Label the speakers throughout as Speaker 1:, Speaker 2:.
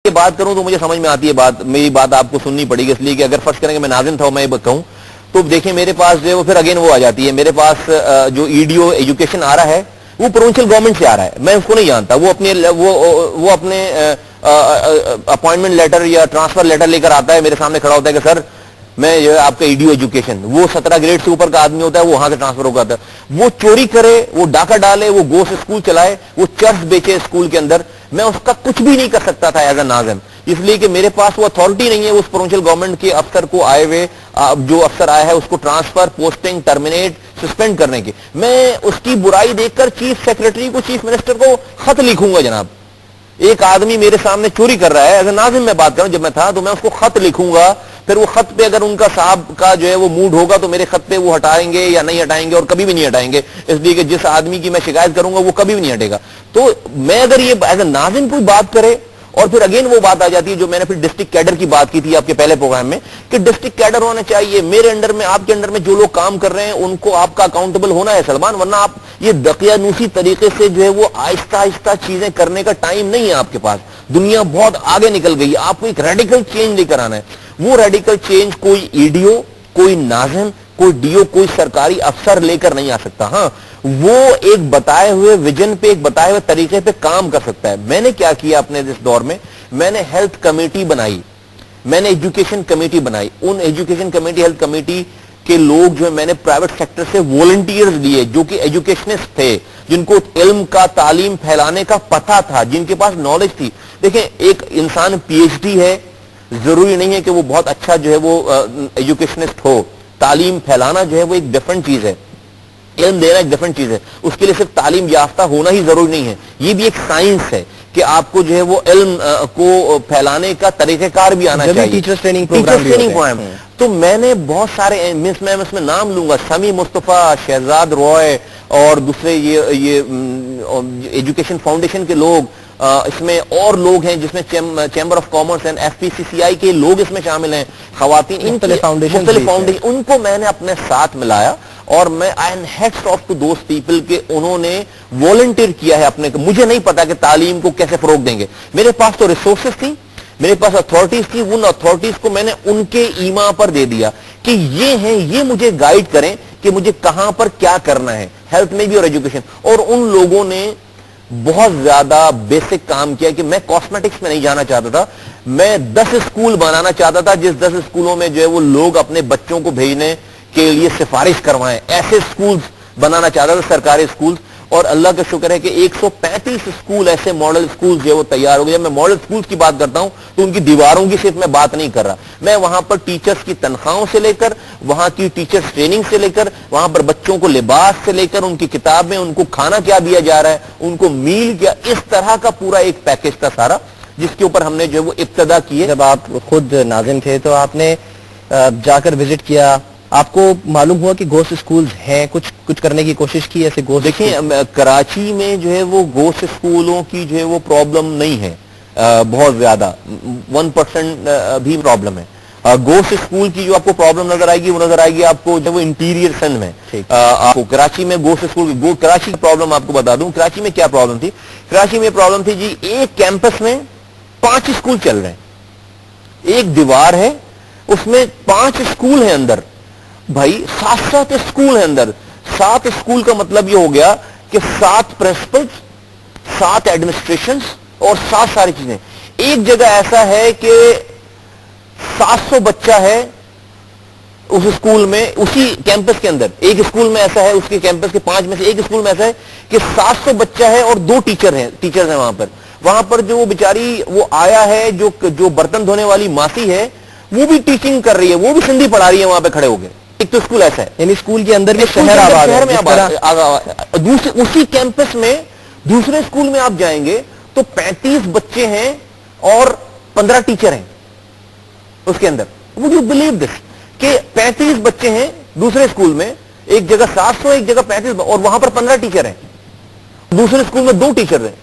Speaker 1: بات کروں تو مجھے سمجھ میں آتی ہے بات, میری بات آپ کو سننی پڑے گی, اس لیے کہ اگر فرض کریں کہ میں ناظم تھا میں کہوں تو دیکھیں میرے پاس جو ہے وہ پھر اگین وہ آ جاتی ہے, میرے پاس جو ای ڈی او ایجوکیشن آ رہا ہے وہ پروونشل گورنمنٹ سے آ رہا ہے, میں اس کو نہیں جانتا, وہ اپنے اپوائنٹمنٹ لیٹر یا ٹرانسفر لیٹر لے کر آتا ہے, میرے سامنے کھڑا ہوتا ہے کہ سر میں جو ہے آپ کا ای ڈی او ایجوکیشن, وہ 17 گریڈ سے اوپر کا آدمی ہوتا ہے, وہ وہاں سے ٹرانسفر ہو جاتا ہے, وہ چوری کرے, وہ ڈاکہ ڈالے, وہ گوشت اسکول چلائے, وہ چرس بیچے اسکول کے اندر, میں اس کا کچھ بھی نہیں کر سکتا تھا ایز اے ناظم, اس لیے کہ میرے پاس وہ اتھارٹی نہیں ہے اس پروونشل گورنمنٹ کے افسر کو آئے ہوئے, جو افسر آیا ہے اس کو ٹرانسفر, پوسٹنگ, ٹرمینیٹ, سسپینڈ کرنے کی. میں اس کی برائی دیکھ کر چیف سیکرٹری کو, چیف منسٹر کو خط لکھوں گا جناب, ایک آدمی میرے سامنے چوری کر رہا ہے, ایز اے ناظم میں بات کروں جب میں تھا تو میں اس کو خط لکھوں گا, پھر وہ خط پہ اگر ان کا صاحب کا جو ہے وہ موڈ ہوگا تو میرے خط پہ وہ ہٹائیں گے یا نہیں ہٹائیں گے, اور کبھی بھی نہیں ہٹائیں گے, اس لیے کہ جس آدمی کی میں شکایت کروں گا وہ کبھی بھی نہیں ہٹے گا. تو میں اگر یہ ایز اے ناظم کوئی بات کرے, اور پھر اگین وہ بات آ جاتی ہے جو میں نے پھر ڈسٹرکٹ کیڈر کی بات کی تھی آپ کے پہلے پروگرام میں, کہ ڈسٹرکٹ کیڈر ہونا چاہیے میرے انڈر میں, آپ کے انڈر میں جو لوگ کام کر رہے ہیں ان کو آپ کا اکاؤنٹیبل ہونا ہے سلمان, ورنہ آپ یہ دقیانوسی طریقے سے جو ہے وہ آہستہ آہستہ چیزیں کرنے کا ٹائم نہیں ہے آپ کے پاس, دنیا بہت آگے نکل گئی, آپ کو ایک ریڈیکل چینج لے کر آنا ہے. وہ ریڈیکل چینج کوئی ای ڈی او, کوئی ناظم, کوئی ڈی او, کوئی سرکاری افسر لے کر نہیں آ سکتا. ہاں وہ ایک بتائے ہوئے ویژن پہ, ایک بتائے ہوئے طریقے پہ کام کر سکتا ہے. میں نے کیا کیا اپنے اس دور میں, میں نے ہیلتھ کمیٹی بنائی, میں نے ایجوکیشن کمیٹی بنائی, ان ایجوکیشن کمیٹی, ہیلتھ کمیٹی کے لوگ جو ہے میں نے پرائیویٹ سیکٹر سے والنٹیئرز لیے جو کہ ایجوکیشنسٹ تھے, جن کو علم کا, تعلیم پھیلانے کا پتہ تھا, جن کے پاس نالج تھی. دیکھیں ایک انسان پی ایچ ڈی ہے, ضروری نہیں ہے کہ وہ بہت اچھا جو ہے وہ ایجوکیشنسٹ ہو, تعلیم پھیلانا جو ہے وہ ایک ڈفرنٹ چیز ہے, علم دینا ایک ڈفرنٹ چیز ہے, اس کے لیے صرف تعلیم یافتہ ہونا ہی ضروری نہیں ہے, یہ بھی ایک سائنس ہے کہ آپ کو جو ہے وہ علم کو پھیلانے کا طریقہ کار بھی آنا چاہیے. ٹیچرز ٹریننگ پروگرام, تو میں نے بہت سارے, میں اس میں نام لوں گا, سمی مصطفیٰ, شہزاد روئے, اور دوسرے یہ ایجوکیشن فاؤنڈیشن کے لوگ, اس میں اور لوگ ہیں جس میں chamber of commerce and F P C C I کے لوگ اس میں شامل ہیں, خواتین, مختلف فاؤنڈیشن, ان کو میں نے اپنے ساتھ ملایا, اور میں I hats off to those people کہ انہوں نے والنٹیئر کیا ہے اپنے, مجھے نہیں پتا کہ تعلیم کو کیسے فروغ دیں گے, میرے پاس تو ریسورسز تھی, میرے پاس اتھارٹیز تھی, ان اتھارٹیز کو میں نے ان کے ایما پر دے دیا کہ یہ ہیں, یہ مجھے گائیڈ کریں کہ مجھے کہاں پر کیا کرنا ہے, ہیلتھ میں بھی اور ایجوکیشن. اور ان لوگوں نے بہت زیادہ بیسک کام کیا کہ میں کاسمیٹکس میں نہیں جانا چاہتا تھا, میں 10 اسکول بنانا چاہتا تھا جس 10 اسکولوں میں جو ہے وہ لوگ اپنے بچوں کو بھیجنے کے لیے سفارش کروائیں, ایسے اسکولز بنانا چاہتا تھا, سرکاری اسکولز. اور اللہ کا شکر ہے کہ 135 اسکول ایسے ماڈل اسکولز جو ہے وہ تیار ہو گئے. جب میں ماڈل اسکولز کی بات کرتا ہوں تو ان کی دیواروں کی صرف میں بات نہیں کر رہا, میں وہاں پر ٹیچرز کی تنخواہوں سے لے کر, وہاں کی ٹیچرز ٹریننگ سے لے کر, وہاں پر بچوں کو لباس سے لے کر, ان کی کتابیں, ان کو کھانا کیا دیا جا رہا ہے, ان کو میل کیا, اس طرح کا پورا ایک پیکج تھا سارا, جس کے اوپر ہم نے جو ہے وہ ابتدا کی ہے.
Speaker 2: جب آپ خود ناظم تھے تو آپ نے جا کر وزٹ کیا, آپ کو معلوم ہوا کہ گوشت اسکولز ہیں, کچھ کرنے کی کوشش کی ایسے گوشت؟
Speaker 1: دیکھیں کراچی میں جو ہے وہ گوشت اسکولوں کی جو ہے وہ پرابلم نہیں ہے بہت زیادہ, 1% بھی پرابلم ہے. گوشت اسکول کی جو آپ کو پرابلم نظر آئے گی وہ نظر آئے گی آپ کو جو وہ انٹیریئر سندھ میں. آپ کو کراچی میں گوشت اسکول, کراچی کی پرابلم آپ کو بتا دوں, کراچی میں کیا پرابلم تھی. کراچی میں پرابلم تھی جی, ایک کیمپس میں 5 اسکول چل رہے ہیں, ایک دیوار ہے اس میں 5 اسکول ہیں اندر, بھائی 7 اسکول ہیں اندر. 7 اسکول کا مطلب یہ ہو گیا کہ 7 پرنسپلز, 7 ایڈمنسٹریشنز اور 7 ساری چیزیں. ایک جگہ ایسا ہے کہ 700 بچہ ہے اس اسکول میں, اسی کیمپس کے اندر. ایک اسکول میں ایسا ہے, اس کے کیمپس کے 5 میں سے ایک اسکول میں ایسا ہے کہ 700 بچہ ہے اور 2 ٹیچرز ہیں وہاں پر جو وہ بیچاری وہ آیا ہے, جو برتن دھونے والی ماسی ہے وہ بھی ٹیچنگ کر رہی ہے, وہ بھی سندھی پڑھا رہی ہے وہاں پہ کھڑے ہو گئے. ایک تو اسکول ایسا ہے,
Speaker 2: یعنی اسکول کے اندر بھی شہر آباد.
Speaker 1: اسی کیمپس میں دوسرے اسکول میں آپ جائیں گے تو 35 بچے ہیں اور 15 ٹیچر ہیں اس کے اندر. وڈ یو بلیو دس کہ 35 بچے ہیں دوسرے اسکول میں, ایک جگہ 700, ایک جگہ 35, اور وہاں پر 15 ٹیچر ہیں, دوسرے اسکول میں 2 ٹیچر ہیں.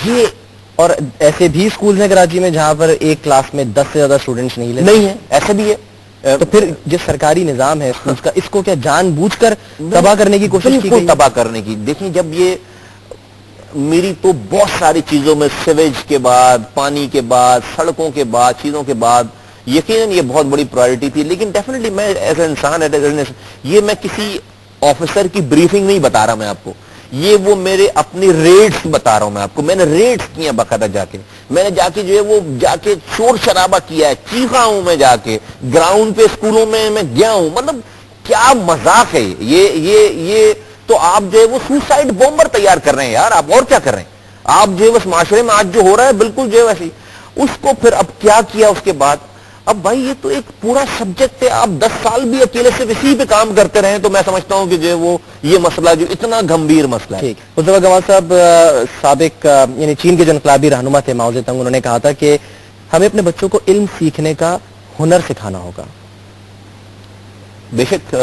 Speaker 1: یہ
Speaker 2: اور ایسے بھی اسکول ہیں کراچی میں جہاں پر ایک کلاس میں 10 سے زیادہ اسٹوڈنٹس نہیں
Speaker 1: ہیں, ایسا بھی ہے.
Speaker 2: تو پھر جو سرکاری نظام ہے اسکولز کا, اس کو کیا جان بوجھ کر تباہ کرنے کی کوشش کی گئی؟
Speaker 1: تباہ کرنے کی. دیکھیں جب یہ میری تو بہت ساری چیزوں میں سیویج کے بعد, پانی کے بعد, سڑکوں کے بعد, چیزوں کے بعد یقیناً یہ بہت بڑی پرائرٹی تھی. لیکن ڈیفینیٹلی میں ایز اے انسان, یہ میں کسی آفیسر کی بریفنگ نہیں بتا رہا میں آپ کو, یہ وہ میرے اپنی ریٹس بتا رہا ہوں میں آپ کو. میں نے ریٹس کیا باقاعدہ جا کے, میں نے جا کے جو ہے وہ جا کے شور شرابہ کیا ہے, چیخا ہوں میں جا کے گراؤنڈ پہ, اسکولوں میں گیا ہوں. مطلب کیا مذاق ہے یہ تو آپ جو ہے وہ سوسائڈ بومبر تیار کر رہے ہیں یار, آپ اور کیا کر رہے ہیں آپ جو ہے بس معاشرے میں آج جو ہو رہا ہے بالکل جو ہے ویسے. اس کو پھر اب کیا کیا اس کے بعد, اب بھائی یہ تو ایک پورا سبجیکٹ ہے. آپ 10 سال بھی اکیلے سے اسی پہ کام کرتے رہے تو میں سمجھتا ہوں کہ جو ہے وہ یہ مسئلہ جو اتنا گمبھیر مسئلہ ہے.
Speaker 2: مصطفیٰ کمال صاحب, سابق یعنی چین کے جو انقلابی رہنما تھے ماؤ زیڈونگ, انہوں نے کہا تھا کہ ہمیں اپنے بچوں کو علم سیکھنے کا ہنر سکھانا ہوگا.
Speaker 1: بے شک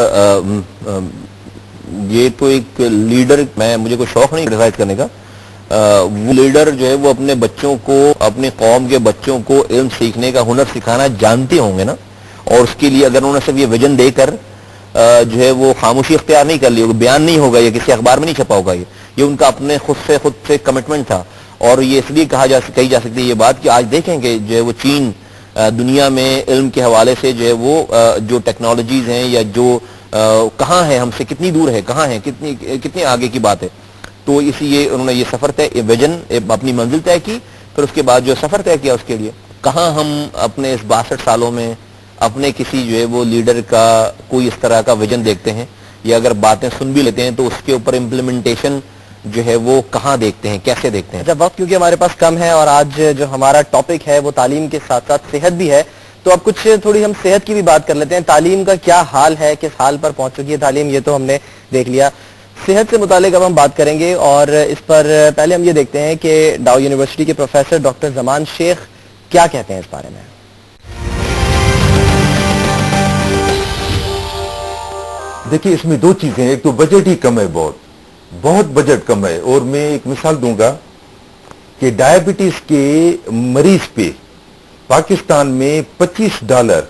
Speaker 1: یہ تو ایک لیڈر, مجھے کوئی شوق نہیں کرٹیسائز کرنے کا, وہ لیڈر جو ہے وہ اپنے بچوں کو, اپنے قوم کے بچوں کو علم سیکھنے کا ہنر سکھانا جانتے ہوں گے نا, اور اس کے لیے اگر انہوں نے صرف یہ ویژن دے کر جو ہے وہ خاموشی اختیار نہیں کر لی ہوگی, بیان نہیں ہوگا, یہ کسی اخبار میں نہیں چھپا ہوگا, یہ ان کا اپنے خود سے کمٹمنٹ تھا. اور یہ اس لیے کہی جا سکتی ہے یہ بات کہ آج دیکھیں کہ جو ہے وہ چین دنیا میں علم کے حوالے سے جو ہے وہ جو ٹیکنالوجیز ہیں یا جو کہاں ہے, ہم سے کتنی دور ہے, کہاں ہے, کتنے آگے کی بات ہے. تو اس لیے انہوں نے یہ سفر ویژن اپنی منزل طے کی, پھر اس کے بعد جو سفر طے کیا اس کے لیے کہاں ہم اپنے اس 62 سالوں میں اپنے کسی جو ہے وہ لیڈر کا کوئی اس طرح کا ویژن دیکھتے ہیں, یا اگر باتیں سن بھی لیتے ہیں تو اس کے اوپر امپلیمنٹیشن جو ہے وہ کہاں دیکھتے ہیں, کیسے دیکھتے ہیں.
Speaker 2: جب وقت کیونکہ ہمارے پاس کم ہے اور آج جو ہمارا ٹاپک ہے وہ تعلیم کے ساتھ ساتھ صحت بھی ہے, تو اب کچھ تھوڑی ہم صحت کی بھی بات کر لیتے ہیں. تعلیم کا کیا حال ہے, کس حال پر پہنچ چکی ہے تعلیم, یہ تو ہم نے دیکھ لیا. صحت سے متعلق اب ہم بات کریں گے, اور اس پر پہلے ہم یہ دیکھتے ہیں کہ ڈاؤ یونیورسٹی کے پروفیسر ڈاکٹر زمان شیخ کیا کہتے ہیں اس بارے میں.
Speaker 3: دیکھیے اس میں دو چیزیں ہیں, ایک تو بجٹ ہی کم ہے, بہت بجٹ کم ہے. اور میں ایک مثال دوں گا کہ ڈائبٹیز کے مریض پہ پاکستان میں $25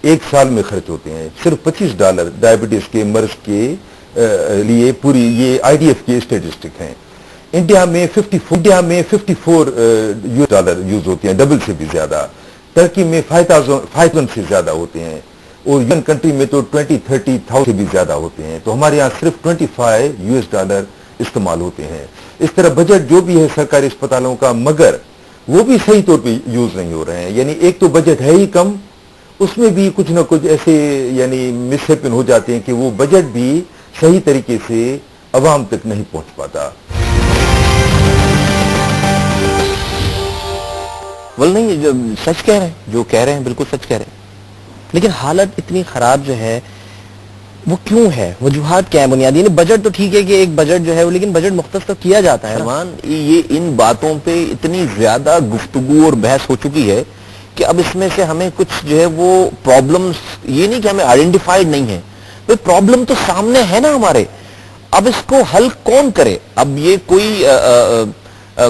Speaker 3: ایک سال میں خرچ ہوتے ہیں, صرف $25 ڈائبٹیز کے مرض کے لیے. پوری یہ آئی ڈی ایف کے اسٹیٹسٹک ہیں. انڈیا میں $54 یوز ہوتے ہیں, ڈبل سے بھی زیادہ. ترکی میں 5,000 سے زیادہ ہوتے ہیں, اور یون کنٹری میں تو 20-30,000 سے بھی زیادہ ہوتے ہیں. تو ہمارے یہاں صرف $25 استعمال ہوتے ہیں. اس طرح بجٹ جو بھی ہے سرکاری اسپتالوں کا, مگر وہ بھی صحیح طور پہ یوز نہیں ہو رہے ہیں. یعنی ایک تو بجٹ ہے ہی کم, اس میں بھی کچھ نہ کچھ ایسے یعنی مس ہیپن ہو جاتے ہیں کہ وہ بجٹ بھی صحیح طریقے سے عوام تک نہیں پہنچ پاتا.
Speaker 1: نہیں, سچ کہہ رہے ہیں, جو کہہ رہے ہیں بالکل سچ کہہ رہے ہیں.
Speaker 2: لیکن حالت اتنی خراب جو ہے وہ کیوں ہے, وجوہات کیا ہے بنیادی؟ بجٹ تو ٹھیک ہے کہ ایک بجٹ جو ہے وہ, لیکن بجٹ مختص تو کیا جاتا ہے.
Speaker 1: یہ ان باتوں پہ اتنی زیادہ گفتگو اور بحث ہو چکی ہے کہ اب اس میں سے ہمیں کچھ جو ہے وہ پرابلمز, یہ نہیں کہ ہمیں آئیڈینٹیفائڈ نہیں ہے, پرابلم تو سامنے ہے نا ہمارے. اب اس کو حل کون کرے؟ اب یہ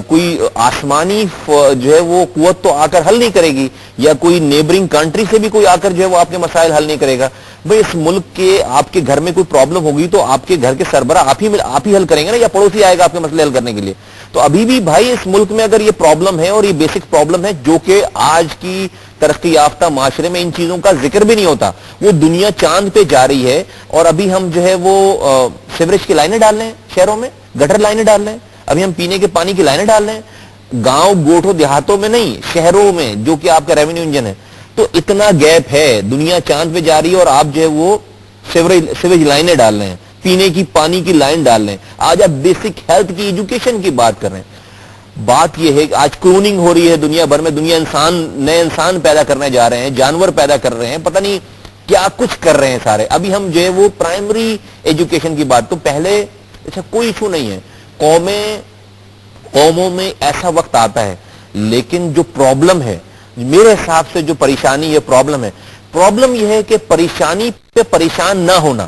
Speaker 1: کوئی آسمانی جو ہے وہ قوت تو آ کر حل نہیں کرے گی, یا کوئی نیبرنگ کنٹری سے بھی کوئی آ کر جو ہے وہ آپ کے مسائل حل نہیں کرے گا. بھئی اس ملک کے آپ کے گھر میں کوئی پرابلم ہوگی تو آپ کے گھر کے سربراہ آپ ہی حل کریں گے نا, یا پڑوسی آئے گا آپ کے مسئلے حل کرنے کے لیے. تو ابھی بھی بھائی اس ملک میں اگر یہ پرابلم ہے, اور یہ بیسک پرابلم ہے جو کہ آج کی ترقی یافتہ معاشرے میں ان چیزوں کا ذکر بھی نہیں ہوتا, وہ دنیا چاند پہ جا رہی ہے, اور ابھی ہم جو ہے وہ سیوریج کی لائنیں ڈال رہے ہیں شہروں میں, گٹر لائنیں ڈال رہے ہیں, ابھی ہم پینے کے پانی کی لائنیں ڈال رہے ہیں, گاؤں گوٹھوں دیہاتوں میں نہیں, شہروں میں جو کہ آپ کا ریونیو انجن ہے. تو اتنا گیپ ہے, دنیا چاند پہ جا رہی ہے اور آپ جو ہے وہ سیوریج لائنیں ڈال رہے ہیں, پینے کی پانی کی لائن ڈال رہے ہیں. آج آپ بیسک ہیلتھ کی, ایجوکیشن کی بات کر رہے ہیں. بات یہ ہے کہ آج کلوننگ ہو رہی ہے دنیا بھر میں, دنیا نئے انسان پیدا کرنے جا رہے ہیں, جانور پیدا کر رہے ہیں, پتہ نہیں کیا کچھ کر رہے ہیں سارے. ابھی ہم جو ہے وہ پرائمری ایجوکیشن کی بات, تو پہلے اچھا کوئی ایشو نہیں ہے, قوموں میں ایسا وقت آتا ہے, لیکن جو پرابلم ہے میرے حساب سے, جو پریشانی ہے, پرابلم یہ ہے کہ پریشانی پہ پریشان نہ ہونا,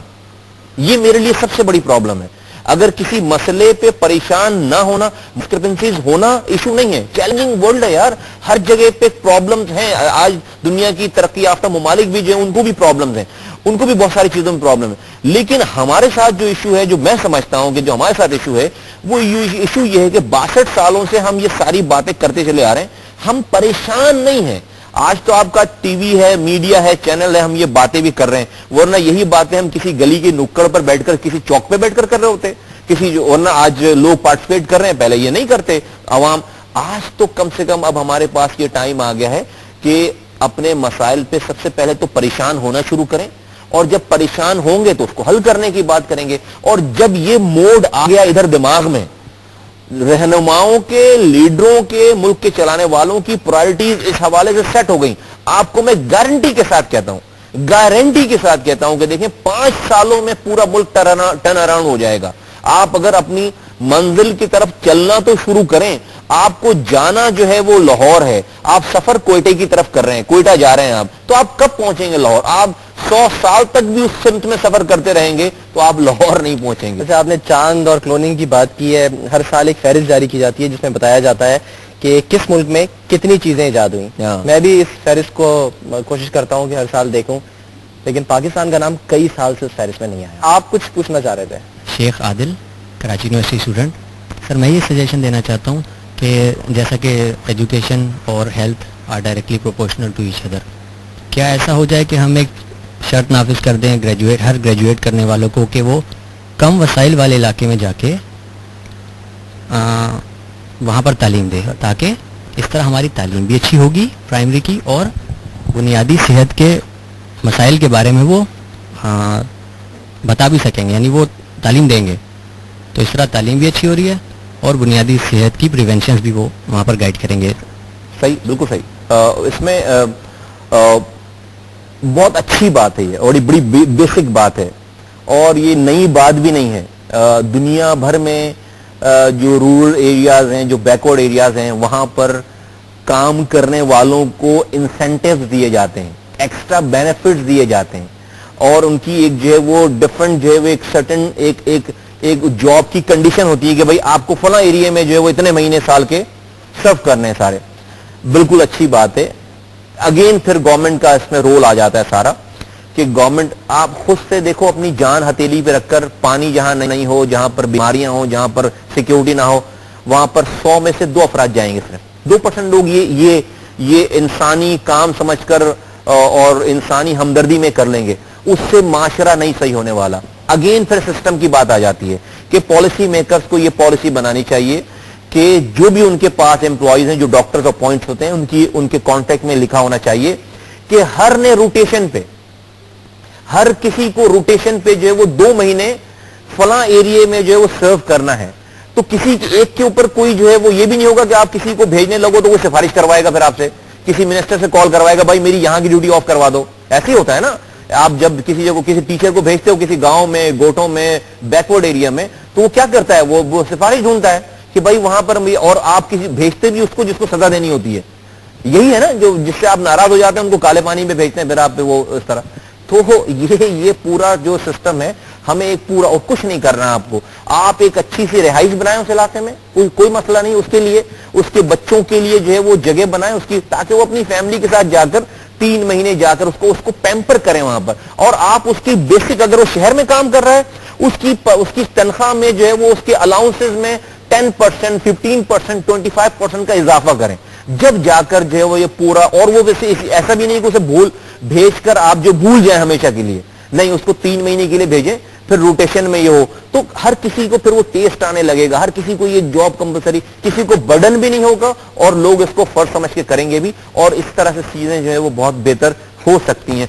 Speaker 1: یہ میرے لیے سب سے بڑی پرابلم ہے. اگر کسی مسئلے پہ پریشان نہ ہونا, ڈسکرپنسیز ہونا ایشو نہیں ہے, چیلنجنگ ورلڈ ہے یار, ہر جگہ پہ پرابلمز ہیں. آج دنیا کی ترقی یافتہ ممالک بھی جو ہیں ان کو بھی پرابلمز ہیں, ان کو بھی بہت ساری چیزوں میں پرابلم ہے. لیکن ہمارے ساتھ جو ایشو ہے, جو میں سمجھتا ہوں کہ جو ہمارے ساتھ ایشو ہے, وہ ایشو یہ ہے کہ 62 سالوں سے ہم یہ ساری باتیں کرتے چلے آ رہے ہیں, ہم پریشان نہیں ہیں. آج تو آپ کا ٹی وی ہے, میڈیا ہے, چینل ہے, ہم یہ باتیں بھی کر رہے ہیں, ورنہ یہی باتیں ہم کسی گلی کے نکڑ پر بیٹھ کر, کسی چوک پہ بیٹھ کر رہے ہوتے, ورنہ آج لوگ پارٹیسپیٹ کر رہے ہیں, پہلے یہ نہیں کرتے عوام. آج تو کم سے کم اب ہمارے پاس یہ ٹائم آ گیا ہے کہ اپنے مسائل پہ سب سے پہلے تو پریشان ہونا شروع کریں, اور جب پریشان ہوں گے تو اس کو حل کرنے کی بات کریں گے. اور جب یہ موڈ آ گیا ادھر دماغ میں, رہنماؤں کے, لیڈروں کے, ملک کے چلانے والوں کی پرائرٹیز اس حوالے سے سیٹ ہو گئیں. آپ کو میں گارنٹی کے ساتھ کہتا ہوں کہ دیکھیں 5 سالوں میں پورا ملک ٹرن اراؤنڈ ہو جائے گا. آپ اگر اپنی منزل کی طرف چلنا تو شروع کریں. آپ کو جانا جو ہے وہ لاہور ہے, آپ سفر کوئٹے کی طرف کر رہے ہیں, کوئٹہ جا رہے ہیں آپ, تو آپ کب پہنچیں گے لاہور؟ آپ 100 سال تک بھی اس سمت میں سفر کرتے رہیں گے تو آپ لاہور نہیں پہنچیں گے.
Speaker 2: جیسے آپ نے چاند اور کلوننگ کی بات کی ہے, ہر سال ایک فہرست جاری کی جاتی ہے جس میں بتایا جاتا ہے کہ کس ملک میں کتنی چیزیں ایجاد ہوئیں. میں بھی اس فہرست کو کوشش کرتا ہوں کہ ہر سال دیکھوں, لیکن پاکستان کا نام کئی سال سے اس فہرست میں نہیں آیا. آپ کچھ پوچھنا چاہ رہے تھے.
Speaker 4: شیخ عادل, کراچی یونیورسٹی اسٹوڈنٹ. سر میں یہ سجیشن دینا چاہتا ہوں کہ جیسا کہ ایجوکیشن اور health are directly proportional to each other, کیا ایسا ہو جائے کہ ہم ایک شرط نافذ کر دیں ہر گریجویٹ کرنے والوں کو کہ وہ کم وسائل والے علاقے میں جا کے وہاں پر تعلیم دے, تاکہ اس طرح ہماری تعلیم بھی اچھی ہوگی پرائمری کی, اور بنیادی صحت کے مسائل کے بارے میں وہ بتا بھی سکیں گے, یعنی وہ تعلیم دیں گے. تو اس طرح تعلیم بھی اچھی ہو رہی ہے اور بنیادی صحت کی پریونشنز بھی وہ وہاں پر گائیڈ کریں گے.
Speaker 1: صحیح, بالکل صحیح. اس میں بہت اچھی بات ہے یہ, اور یہ بڑی بیسک بات ہے, اور یہ نئی بات بھی نہیں ہے. دنیا بھر میں جو رورل ایریاز ہیں, جو بیکورڈ ایریاز ہیں, وہاں پر کام کرنے والوں کو انسینٹیوز دیے جاتے ہیں, ایکسٹرا بینیفٹس دیے جاتے ہیں, اور ان کی ایک جو ہے وہ ڈفرنٹ جو ہے وہ ایک سرٹن ایک جاب کی کنڈیشن ہوتی ہے کہ بھائی آپ کو فلاں ایریا میں جو ہے وہ اتنے مہینے سال کے سرو کرنے ہیں سارے. بالکل اچھی بات ہے. اگین پھر گورنمنٹ کا اس میں رول آ جاتا ہے سارا, کہ گورنمنٹ آپ خود سے دیکھو اپنی جان ہتھیلی پہ رکھ کر, پانی جہاں نہیں ہو, جہاں پر بیماریاں ہوں, جہاں پر سیکیورٹی نہ ہو, وہاں پر 100 میں سے 2 افراد جائیں گے, صرف 2% لوگ یہ انسانی کام سمجھ کر اور انسانی ہمدردی میں کر لیں گے. اس سے معاشرہ نہیں صحیح ہونے والا. اگین پھر سسٹم کی بات آ جاتی ہے کہ پالیسی میکرز کو یہ پالیسی بنانی چاہیے کہ جو بھی ان کے پاس امپلائیز ہیں, جو ڈاکٹرز اپوائنٹس ہوتے ہیں, ان کے کانٹیکٹ میں لکھا ہونا چاہیے کہ ہر نے روٹیشن پہ, ہر کسی کو روٹیشن پہ جو ہے وہ 2 مہینے فلاں ایریے میں جو ہے وہ سرو کرنا ہے. تو کسی ایک کے اوپر کوئی جو ہے وہ یہ بھی نہیں ہوگا کہ آپ کسی کو بھیجنے لگو تو وہ سفارش کروائے گا, پھر آپ سے کسی منسٹر سے کال کروائے گا, بھائی میری یہاں کی ڈیوٹی آف کروا دو. ایسے ہی ہوتا ہے نا, آپ جب کسی جگہ کسی ٹیچر کو بھیجتے ہو کسی گاؤں میں, گوٹوں میں, بیکورڈ ایریا میں, تو وہ کیا کرتا ہے, وہ سفارش ڈھونڈتا ہے کہ بھائی وہاں پر, اور آپ کسی بھیجتے بھی اس کو جس کو سزا دینی ہوتی ہے. یہی ہے نا جو جس سے آپ ناراض ہو جاتے ہیں, ان کو کالے پانی میں بھیجتے ہیں, پھر آپ پہ وہ اس طرح. تو یہ پورا جو سسٹم ہے, ہمیں ایک پورا, اور کچھ نہیں کرنا آپ کو. آپ ایک اچھی سی رہائش بنائیں اس علاقے میں, کوئی مسئلہ نہیں. اس کے لیے, اس کے بچوں کے لیے جو ہے وہ جگہ بنائیں اس کی, تاکہ وہ اپنی فیملی کے ساتھ جا کر 3 مہینے جا کر اس کو پیمپر کریں وہاں پر. اور آپ اس کی بیسک, اگر وہ شہر میں کام کر رہا ہے, اس کی تنخواہ میں جو ہے وہ اس کے الاؤنسز میں 10%, 15%, 25% کا اضافہ کریں. جب جا کر جو ہے وہ یہ پورا, اور وہ ویسے ایسا بھی نہیں کہ اسے بھیج کر آپ جو بھول جائیں ہمیشہ کے لیے, نہیں, اس کو 3 مہینے کے لیے بھیجیں, پھر روٹیشن میں یہ ہو, تو ہر کسی کو پھر وہ ٹیسٹ آنے لگے گا, ہر کسی کو یہ جاب کمپلسری, کسی کو برڈن بھی نہیں ہوگا, اور لوگ اس کو فرض سمجھ کے کریں گے بھی, اور اس طرح سے چیزیں جو ہے وہ بہت بہتر ہو سکتی ہیں.